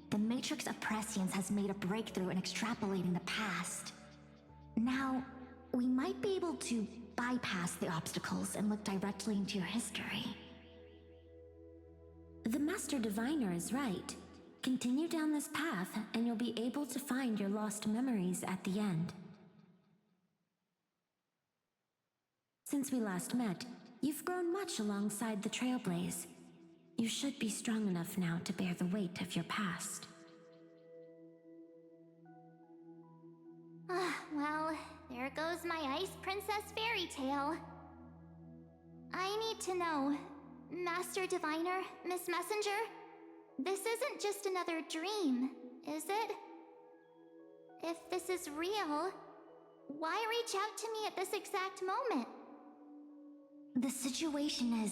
the Matrix of Prescience has made a breakthrough in extrapolating the past. Now, we might be able to bypass the obstacles and look directly into your history. The Master Diviner is right. Continue down this path, and you'll be able to find your lost memories at the end. Since we last met, you've grown much alongside the Trailblaze. You should be strong enough now to bear the weight of your past. Well, there goes my Ice Princess fairy tale. I need to know, Master Diviner, Miss Messenger, this isn't just another dream, is it? if this is real, why reach out to me at this exact moment? The situation is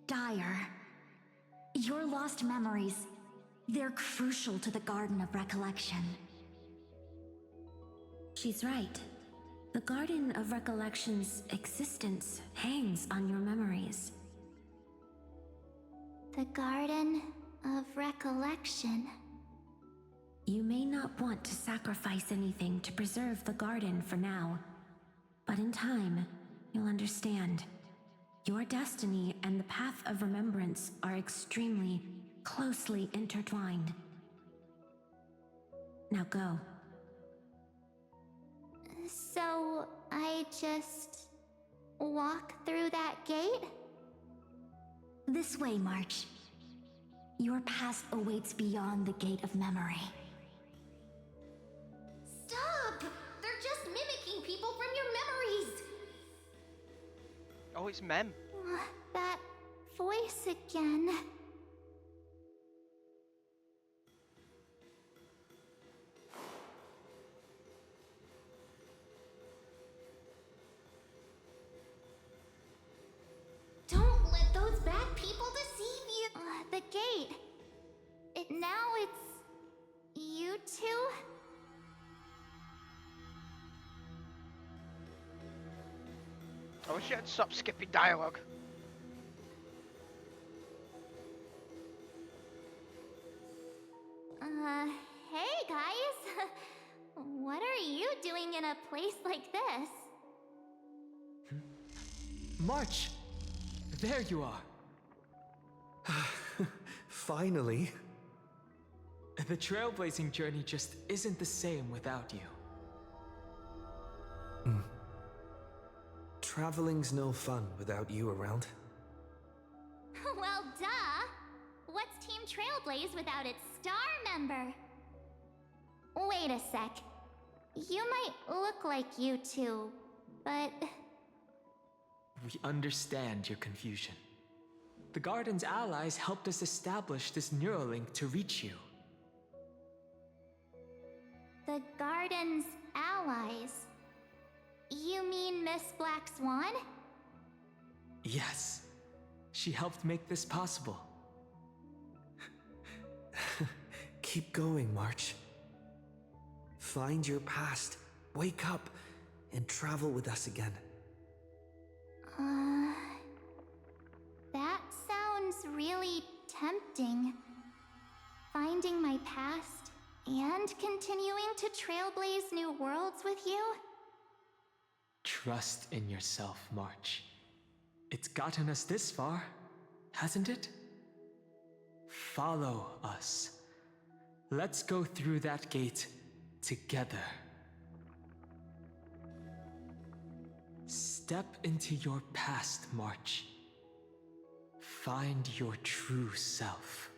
dire. Your lost memories, they're crucial to the Garden of Recollection. She's right. The Garden of Recollection's existence hangs on your memories. The Garden of Recollection. You may not want to sacrifice anything to preserve the garden for now, but in time, you'll understand. Your destiny and the path of remembrance are extremely, closely intertwined. Now go. So, I just walk through that gate? This way, March. Your past awaits beyond the Gate of Memory. Stop! They're just mimicking people from your memories! Oh, it's Mem. That voice again. Don't let those bad people deceive you. The gate. Now it's you two? I wish you had stopped skipping dialogue. Hey guys. What are you doing in a place like this? March! There you are. Finally. The trailblazing journey just isn't the same without you. Traveling's no fun without you around. Well, duh. What's Team Trailblaze without its star member? Wait a sec. You might look like you two, but... We understand your confusion. The Garden's allies helped us establish this Neuralink to reach you. The Garden's allies? You mean Miss Black Swan? Yes. She helped make this possible. Keep going, March. Find your past, wake up, and travel with us again. That sounds really tempting. Finding my past and continuing to trailblaze new worlds with you? Trust in yourself, March. It's gotten us this far, hasn't it? Follow us. Let's go through that gate together. Step into your past, March. Find your true self.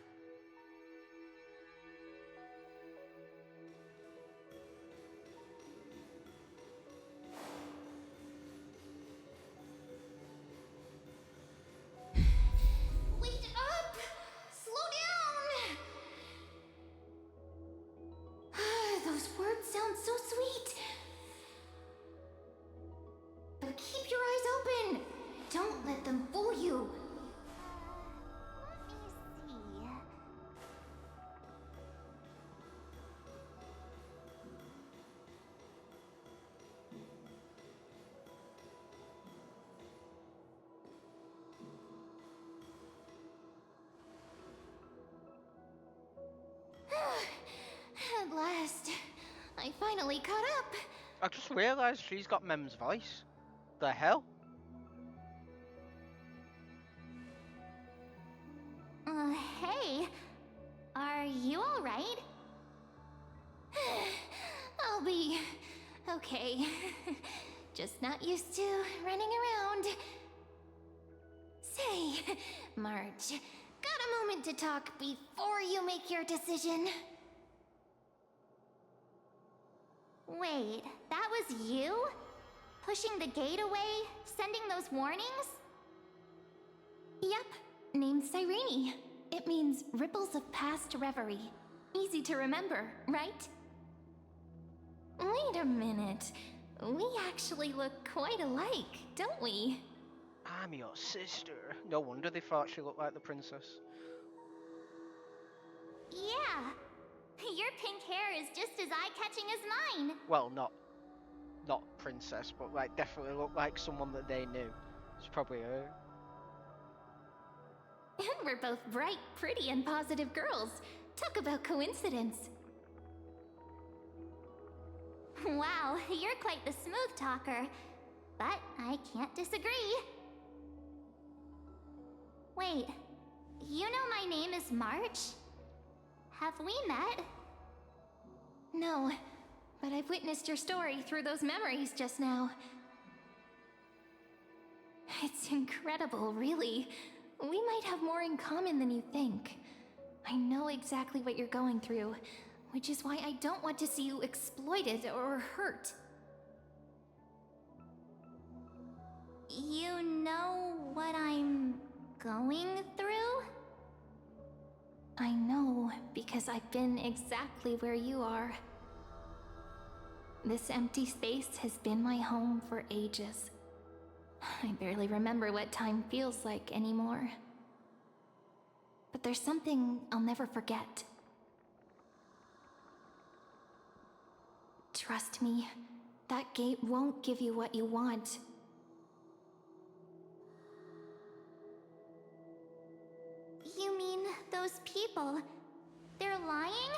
Wait up! Slow down! Those words sound so sweet. But keep your eyes open. Don't let them fool you. Let me see. At last, I finally caught up. I just realised she's got Mem's voice. The hell? Hey, are you alright? I'll be okay. Just not used to running around. Say, Marge, got a moment to talk before you make your decision? Wait, that was you? Pushing the gate away? Sending those warnings? Yep, named Cyrene. It means ripples of past reverie. Easy to remember, right? Wait a minute. We actually look quite alike, don't we? I'm your sister. No wonder they thought she looked like the princess. Yeah. Your pink hair is just as eye-catching as mine. Well, not princess, but like definitely looked like someone that they knew. It's probably her. And we're both bright, pretty, and positive girls. Talk about coincidence. Wow, you're quite the smooth talker. But I can't disagree. Wait, you know my name is March? Have we met? No, but I've witnessed your story through those memories just now. It's incredible, really. We might have more in common than you think. I know exactly what you're going through, which is why I don't want to see you exploited or hurt. You know what I'm going through? I know, because I've been exactly where you are. This empty space has been my home for ages. I barely remember what time feels like anymore. But there's something I'll never forget. Trust me, that gate won't give you what you want. You mean those people? They're lying?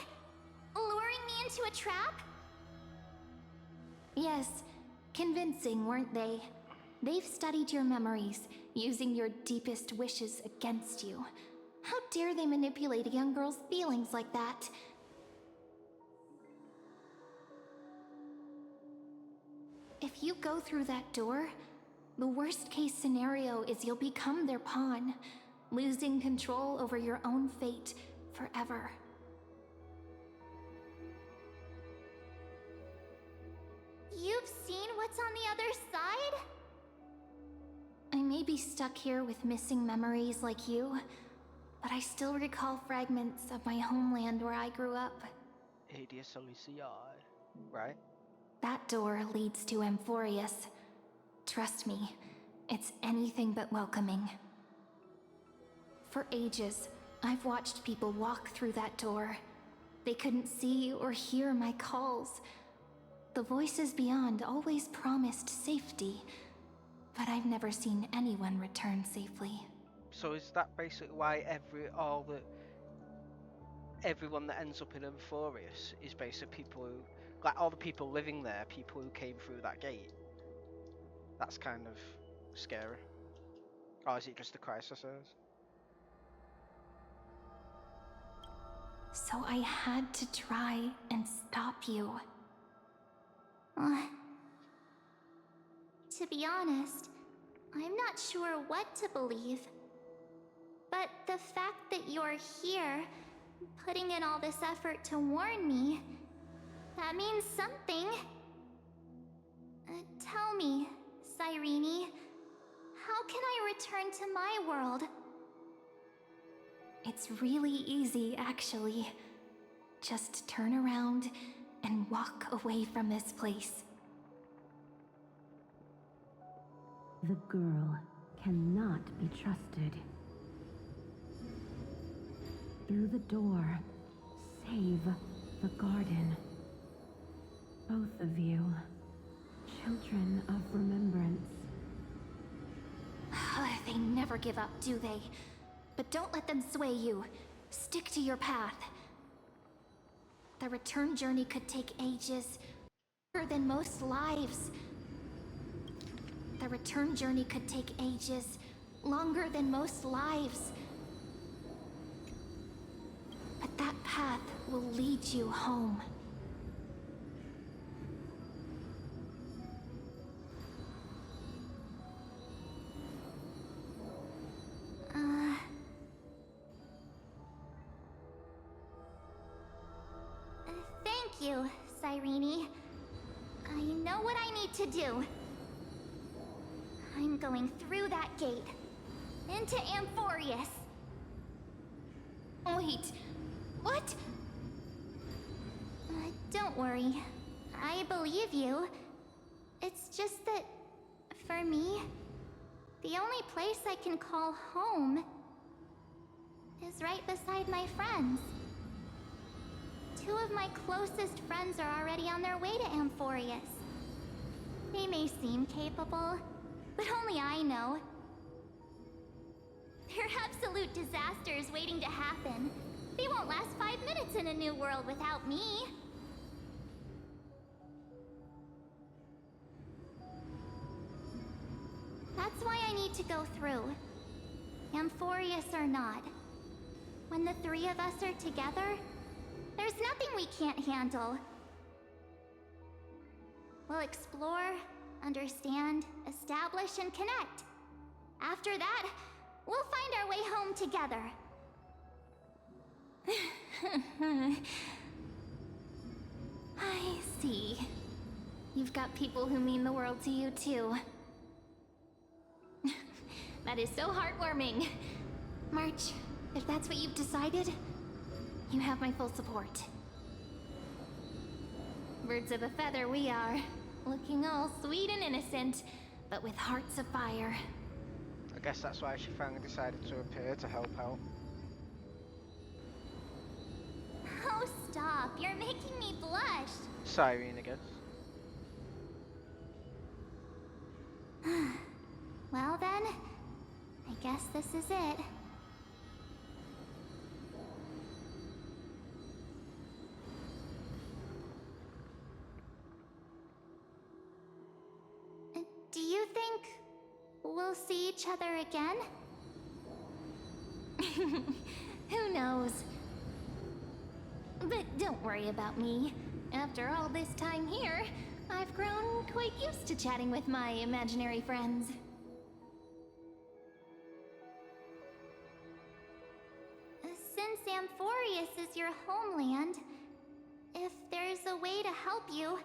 Luring me into a trap? Yes, convincing, weren't they? They've studied your memories, using your deepest wishes against you. How dare they manipulate a young girl's feelings like that? If you go through that door, the worst case scenario is you'll become their pawn, losing control over your own fate forever. You've seen what's on the other side? I may be stuck here with missing memories like you, but I still recall fragments of my homeland where I grew up. Adius Elysiae, right? That door leads to Amphoreus. Trust me, it's anything but welcoming. For ages, I've watched people walk through that door. They couldn't see or hear my calls. The voices beyond always promised safety, but I've never seen anyone return safely. So is that basically why everyone that ends up in Amphoreus is basically people who, like all the people living there, people who came through that gate? That's kind of scary. Or is it just the crisis? So I had to try and stop you. To be honest, I'm not sure what to believe. But the fact that you're here, putting in all this effort to warn me, that means something. Tell me, Cyrene, how can I return to my world? It's really easy, actually. Just turn around and walk away from this place. The girl cannot be trusted. Through the door, save the garden. Both of you, children of remembrance. They never give up, do they? But don't let them sway you. Stick to your path. The return journey could take ages, longer than most lives. The return journey could take ages, longer than most lives. But that path will lead you home. Thank you, Cyrene. I know what I need to do. I'm going through that gate. Into Amphoreus. Wait, what? Don't worry. I believe you. It's just that, for me, the only place I can call home is right beside my friends. Two of my closest friends are already on their way to Amphoreus. They may seem capable, but only I know. They're absolute disasters waiting to happen. They won't last 5 minutes in a new world without me. That's why I need to go through. Amphoreus or not. When the three of us are together, there's nothing we can't handle. We'll explore, understand, establish, and connect. After that, we'll find our way home together. I see. You've got people who mean the world to you, too. That is so heartwarming. March, if that's what you've decided, you have my full support. Birds of a feather we are, looking all sweet and innocent, but with hearts of fire. I guess that's why she finally decided to appear to help out. Oh, stop. You're making me blush. Cyrene, I guess. Well then, I guess this is it. Do you think we'll see each other again? Who knows? But don't worry about me. After all this time here, I've grown quite used to chatting with my imaginary friends. Since Amphoreus is your homeland, if there's a way to help you,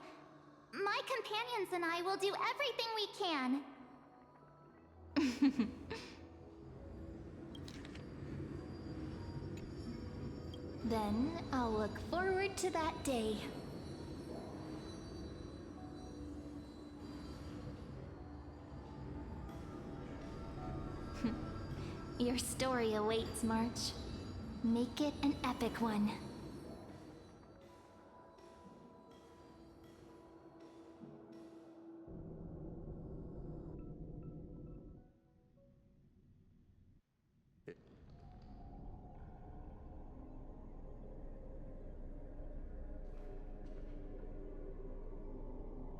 my companions and I will do everything we can. Then I'll look forward to that day. Your story awaits, March. Make it an epic one.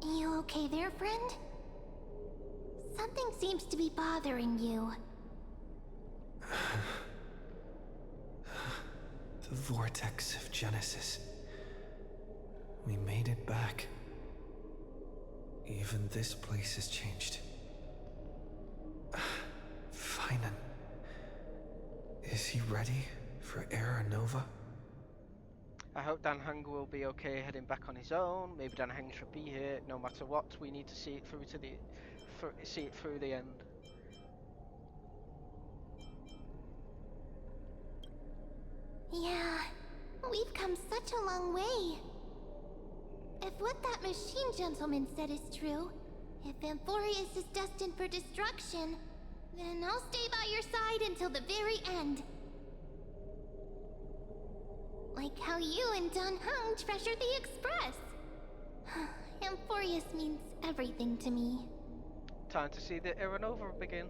You okay there, friend? Something seems to be bothering you. The vortex of Genesis. We made it back. Even this place has changed. Finan. Is he ready for Era Nova? I hope Dan Heng will be okay heading back on his own. Maybe Dan Heng should be here. No matter what, we need to see it through to the end. Yeah, we've come such a long way. If what that machine gentleman said is true, if Amphoreus is destined for destruction, then I'll stay by your side until the very end. Like how you and Dan Heng treasured the Express. Amphoreus means everything to me. Time to see the Era Nova begin.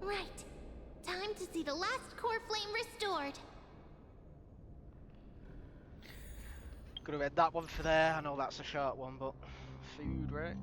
Right. Time to see the last core flame restored. Gonna read that one for there. I know that's a short one, but food, right?